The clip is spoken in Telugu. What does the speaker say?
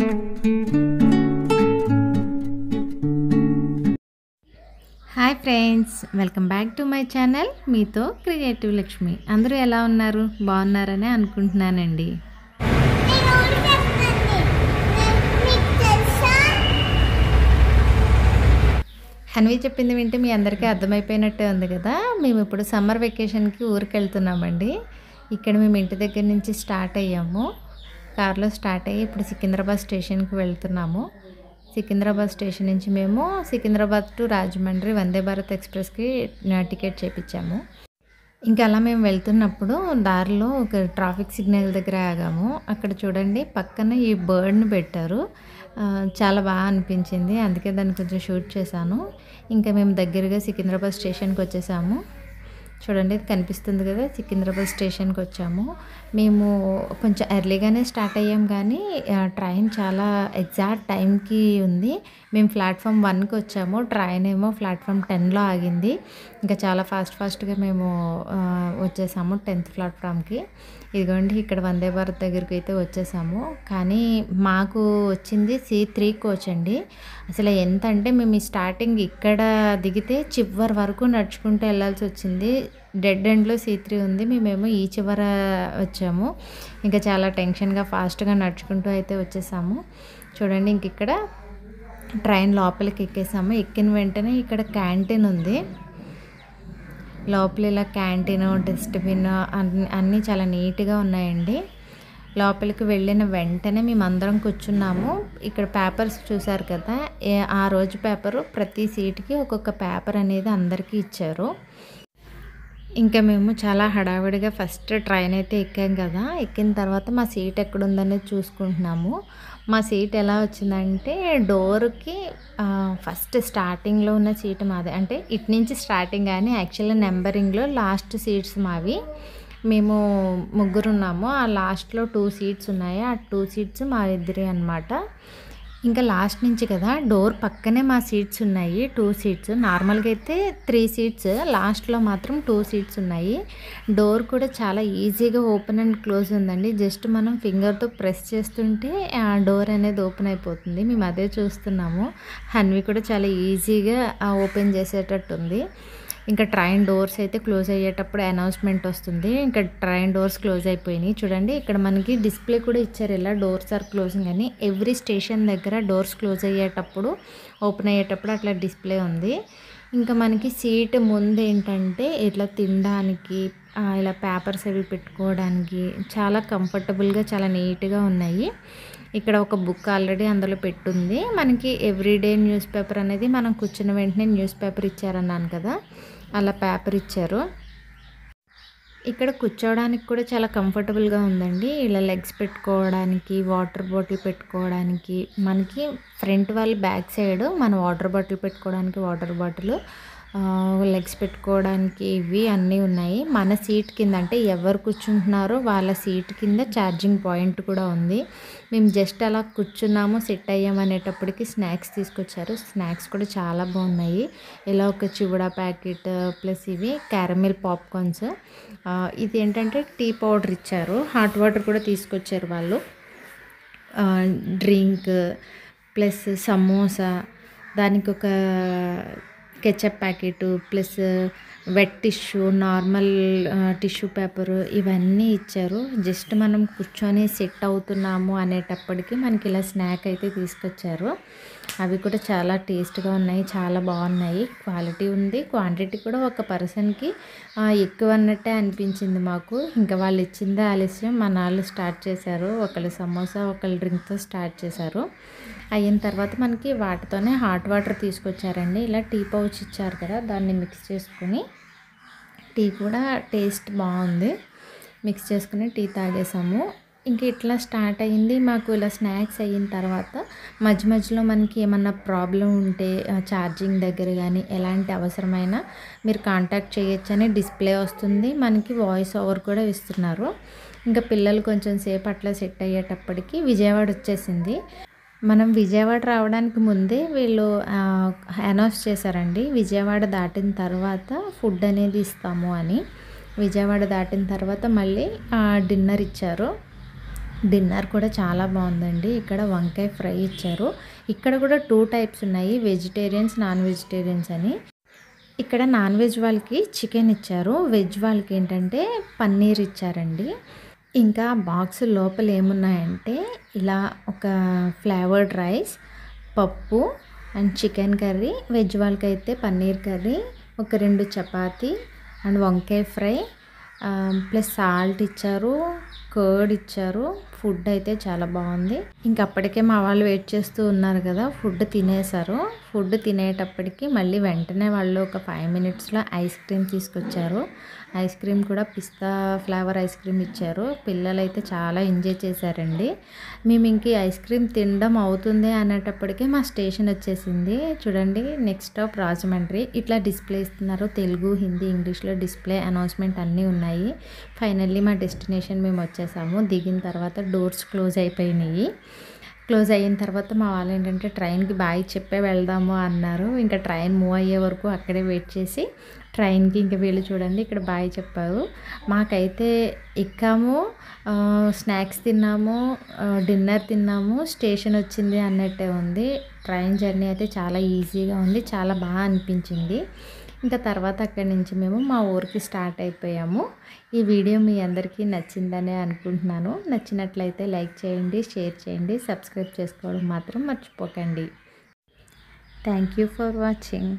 Hi friends, welcome back to my channel మీతో క్రియేటివ్ లక్ష్మి. అందరూ ఎలా ఉన్నారు? బాగున్నారని అనుకుంటున్నానండి. హన్వి చెప్పింది వింటే మీ అందరికీ అర్థమైపోయినట్టే ఉంది కదా. మేము ఇప్పుడు సమ్మర్ వెకేషన్కి ఊరికి వెళ్తున్నామండి. ఇక్కడ మేము ఇంటి దగ్గర నుంచి స్టార్ట్ అయ్యాము. కార్లో స్టార్ట్ అయ్యి ఇప్పుడు సికింద్రాబాద్ స్టేషన్కి వెళ్తున్నాము. సికింద్రాబాద్ స్టేషన్ నుంచి మేము సికింద్రాబాద్ టు రాజమండ్రి వందే భారత్ ఎక్స్ప్రెస్కి టికెట్ చేయించాము. ఇంకా అలా మేము వెళ్తున్నప్పుడు దారిలో ఒక ట్రాఫిక్ సిగ్నల్ దగ్గర ఆగాము. అక్కడ చూడండి, పక్కన ఈ బర్డ్ని పెట్టారు. చాలా బాగా అనిపించింది, అందుకే దాన్ని కొంచెం షూట్ చేశాను. ఇంకా మేము దగ్గరగా సికింద్రాబాద్ స్టేషన్కి వచ్చేసాము. చూడండి, ఇది కనిపిస్తుంది కదా, సికింద్రాబాద్ స్టేషన్కి వచ్చాము. మేము కొంచెం ఎర్లీగానే స్టార్ట్ అయ్యాం, కానీ ట్రైన్ చాలా ఎగ్జాక్ట్ టైంకి ఉంది. మేము ప్లాట్ఫామ్ 1కి వచ్చాము, ట్రైన్ ఏమో ప్లాట్ఫామ్ 10లో ఆగింది. ఇంకా చాలా ఫాస్ట్గా మేము వచ్చేసాము 10th ప్లాట్ఫామ్కి. ఇదిగోండి, ఇక్కడ వందే భారత్ దగ్గరికి అయితే వచ్చేసాము. కానీ మాకు వచ్చింది C3 కోచ్ అండి. అసలు ఎంత అంటే మేము ఈ స్టార్టింగ్ ఇక్కడ దిగితే చివరి వరకు నడుచుకుంటూ వెళ్ళాల్సి వచ్చింది. డెడ్ ఎండ్లో C3 ఉంది, మేమేమో ఈ చివర వచ్చాము. ఇంకా చాలా టెన్షన్గా ఫాస్ట్గా నడుచుకుంటూ అయితే వచ్చేసాము. చూడండి, ఇంక ఇక్కడ ట్రైన్ లోపలికి ఎక్కేసాము. ఎక్కిన వెంటనే ఇక్కడ క్యాంటీన్ ఉంది. లోపల ఇలా క్యాంటీన్, డస్ట్బిన్ అన్నీ చాలా నీట్గా ఉన్నాయండి. లోపలికి వెళ్ళిన వెంటనే మేము అందరం కూర్చున్నాము. ఇక్కడ పేపర్స్ చూసారు కదా, ఆ రోజు పేపరు ప్రతి సీట్కి ఒక్కొక్క పేపర్ అనేది అందరికీ ఇచ్చారు. ఇంకా మేము చాలా హడావిడిగా ఫస్ట్ ట్రైన్ అయితే ఎక్కాం కదా. ఎక్కిన తర్వాత మా సీట్ ఎక్కడుందనేది చూసుకుంటున్నాము. మా సీట్ ఎలా వచ్చిందంటే, డోర్కి ఫస్ట్ స్టార్టింగ్లో ఉన్న సీట్ మాదే. అంటే ఇటు నుంచి స్టార్టింగ్ కానీ యాక్చువల్గా నెంబరింగ్లో లాస్ట్ సీట్స్ మావి. మేము ముగ్గురు ఉన్నాము. ఆ లాస్ట్లో 2 సీట్స్ ఉన్నాయి. ఆ 2 సీట్స్ మా ఇద్దరి అన్నమాట. ఇంకా లాస్ట్ నుంచి కదా, డోర్ పక్కనే మా సీట్స్ ఉన్నాయి. 2 సీట్స్, నార్మల్గా అయితే 3 సీట్స్, లాస్ట్లో మాత్రం 2 సీట్స్ ఉన్నాయి. డోర్ కూడా చాలా ఈజీగా ఓపెన్ అండ్ క్లోజ్ ఉందండి. జస్ట్ మనం ఫింగర్తో ప్రెస్ చేస్తుంటే ఆ డోర్ అనేది ఓపెన్ అయిపోతుంది. మేము అదే చూస్తున్నాము. హన్వి కూడా చాలా ఈజీగా ఓపెన్ చేసేటట్టు ఉంది. ఇంకా ట్రైన్ డోర్స్ అయితే క్లోజ్ అయ్యేటప్పుడు అనౌన్స్మెంట్ వస్తుంది. ఇంకా ట్రైన్ డోర్స్ క్లోజ్ అయిపోయినాయి. చూడండి, ఇక్కడ మనకి డిస్ప్లే కూడా ఇచ్చారు, ఇలా డోర్స్ ఆర్ క్లోజింగ్ అని. ఎవ్రీ స్టేషన్ దగ్గర డోర్స్ క్లోజ్ అయ్యేటప్పుడు, ఓపెన్ అయ్యేటప్పుడు అట్లా డిస్ప్లే ఉంది. ఇంకా మనకి సీట్ ముందు ఏంటంటే ఇట్లా తినడానికి, ఇలా పేపర్స్ అవి పెట్టుకోవడానికి చాలా కంఫర్టబుల్గా, చాలా నీట్గా ఉన్నాయి. ఇక్కడ ఒక బుక్ ఆల్రెడీ అందులో పెట్టుంది. మనకి ఎవ్రీడే న్యూస్ పేపర్ అనేది మనం కూర్చున్న వెంటనే న్యూస్ పేపర్ ఇచ్చారన్నాను కదా, అలా పేపర్ ఇచ్చారు. ఇక్కడ కూర్చోవడానికి కూడా చాలా కంఫర్టబుల్గా ఉందండి. ఇలా లెగ్స్ పెట్టుకోవడానికి, వాటర్ బాటిల్ పెట్టుకోవడానికి, మనకి ఫ్రంట్ వాళ్ళ బ్యాక్ సైడ్ మన వాటర్ బాటిల్ పెట్టుకోవడానికి వాటర్ బాటిల్, లెగ్స్ పెట్టుకోవడానికి ఇవి అన్నీ ఉన్నాయి. మన సీట్ కింద, అంటే ఎవరు కూర్చుంటున్నారో వాళ్ళ సీట్ కింద ఛార్జింగ్ పాయింట్ కూడా ఉంది. మేము జస్ట్ అలా కూర్చున్నాము, సెట్ అయ్యామనేటప్పటికి స్నాక్స్ తీసుకొచ్చారు. స్నాక్స్ కూడా చాలా బాగున్నాయి. ఇలా ఒక చివడా ప్యాకెట్, ప్లస్ ఇవి క్యారమిల్ పాప్కార్న్స్. ఇది ఏంటంటే టీ పౌడర్ ఇచ్చారు. హాట్ వాటర్ కూడా తీసుకొచ్చారు వాళ్ళు. డ్రింక్ ప్లస్ సమోసా, దానికి ఒక ketchup packet, plus wet tissue, normal tissue paper, ఇవన్నీ ఇచ్చారు. జస్ట్ మనం కూర్చొని సెట్ అవుతున్నాము అనేటప్పటికి మనకి ఇలా స్నాక్ అయితే తీసుకొచ్చారు. అవి కూడా చాలా టేస్ట్గా ఉన్నాయి, చాలా బాగున్నాయి. క్వాలిటీ ఉంది, క్వాంటిటీ కూడా ఒక పర్సన్కి ఎక్కువ అన్నట్టే అనిపించింది మాకు. ఇంకా వాళ్ళు ఇచ్చిందే ఆలస్యం, మన వాళ్ళు స్టార్ట్ చేశారు. ఒకళ్ళు సమోసా, ఒకళ్ళు డ్రింక్తో స్టార్ట్ చేశారు. అయిన తర్వాత మనకి వాటితోనే హాట్ వాటర్ తీసుకొచ్చారండి. ఇలా టీ పౌచ్ ఇచ్చారు కదా, దాన్ని మిక్స్ చేసుకుని, టీ కూడా టేస్ట్ బాగుంది, మిక్స్ చేసుకుని టీ తాగేసాము. ఇంక ఇట్లా స్టార్ట్ అయ్యింది మాకు. ఇలా స్నాక్స్ అయిన తర్వాత మధ్య మధ్యలో మనకి ఏమన్నా ప్రాబ్లం ఉంటే ఛార్జింగ్ దగ్గర కానీ ఎలాంటి అవసరమైనా మీరు కాంటాక్ట్ చేయొచ్చని డిస్ప్లే వస్తుంది. మనకి వాయిస్ ఓవర్ కూడా ఇస్తున్నారు. ఇంకా పిల్లలు కొంచెం సేపు అట్లా సెట్ అయ్యేటప్పటికి విజయవాడ వచ్చేసింది. మనం విజయవాడ రావడానికి ముందే వీళ్ళు అనౌన్స్ చేశారండి, విజయవాడ దాటిన తర్వాత ఫుడ్ అనేది ఇస్తాము అని. విజయవాడ దాటిన తర్వాత మళ్ళీ డిన్నర్ ఇచ్చారు. డిన్నర్ కూడా చాలా బాగుందండి. ఇక్కడ వంకాయ ఫ్రై ఇచ్చారు. ఇక్కడ కూడా 2 టైప్స్ ఉన్నాయి, వెజిటేరియన్స్, నాన్ వెజిటేరియన్స్ అని. ఇక్కడ నాన్ వెజ్ వాళ్ళకి చికెన్ ఇచ్చారు, వెజ్ వాళ్ళకి ఏంటంటే పన్నీర్ ఇచ్చారండి. ఇంకా బాక్స్ లోపల ఏమున్నాయంటే ఇలా ఒక ఫ్లేవర్డ్ రైస్, పప్పు అండ్ చికెన్ కర్రీ, వెజ్ వాళ్ళకైతే పన్నీర్ కర్రీ, ఒక 2 చపాతీ అండ్ వంకాయ ఫ్రై, ప్లస్ సాల్ట్ ఇచ్చారు, కర్డ్ ఇచ్చారు. ఫుడ్ అయితే చాలా బాగుంది. ఇంక అప్పటికే మా వాళ్ళు వెయిట్ చేస్తూ ఉన్నారు కదా, ఫుడ్ తినేశారు. ఫుడ్ తినేటప్పటికి మళ్ళీ వెంటనే వాళ్ళు ఒక 5 మినిట్స్లో ఐస్ క్రీమ్ తీసుకొచ్చారు. ఐస్ క్రీమ్ కూడా పిస్తా ఫ్లేవర్ ఐస్ క్రీమ్ ఇచ్చారు. పిల్లలైతే చాలా ఎంజాయ్ చేశారండి. మేము ఇంక ఐస్ క్రీమ్ తినడం అవుతుంది అనేటప్పటికే మా స్టేషన్ వచ్చేసింది. చూడండి, నెక్స్ట్ స్టాప్ రాజమండ్రి. ఇట్లా డిస్ప్లే ఇస్తున్నారు, తెలుగు, హిందీ, ఇంగ్లీష్లో డిస్ప్లే అనౌన్స్మెంట్ అన్నీ ఉన్నాయి. ఫైనల్లీ మా డెస్టినేషన్ మేము వచ్చేసాము. దిగిన తర్వాత డోర్స్ క్లోజ్ అయిపోయినాయి. క్లోజ్ అయిన తర్వాత మా వాళ్ళు ఏంటంటే ట్రైన్కి బాయ్ చెప్పే వెళ్దాము అన్నారు. ఇంకా ట్రైన్ మూవ్ అయ్యే వరకు అక్కడే వెయిట్ చేసి ట్రైన్కి ఇంకా వీళ్ళు చూడండి ఇక్కడ బాయ్ చెప్పారు. మాకైతే ఎక్కాము, స్నాక్స్ తిన్నాము, డిన్నర్ తిన్నాము, స్టేషన్ వచ్చింది అన్నట్టే ఉంది. ట్రైన్ జర్నీ అయితే చాలా ఈజీగా ఉంది, చాలా బాగా అనిపించింది. ఇంకా తర్వాత అక్కడి నుంచి మేము మా ఊరికి స్టార్ట్ అయిపోయాము. ఈ వీడియో మీ అందరికీ నచ్చిందనే అనుకుంటున్నాను. నచ్చినట్లయితే లైక్ చేయండి, షేర్ చేయండి, సబ్స్క్రైబ్ చేసుకోవడం మాత్రం మర్చిపోకండి. Thank you for watching.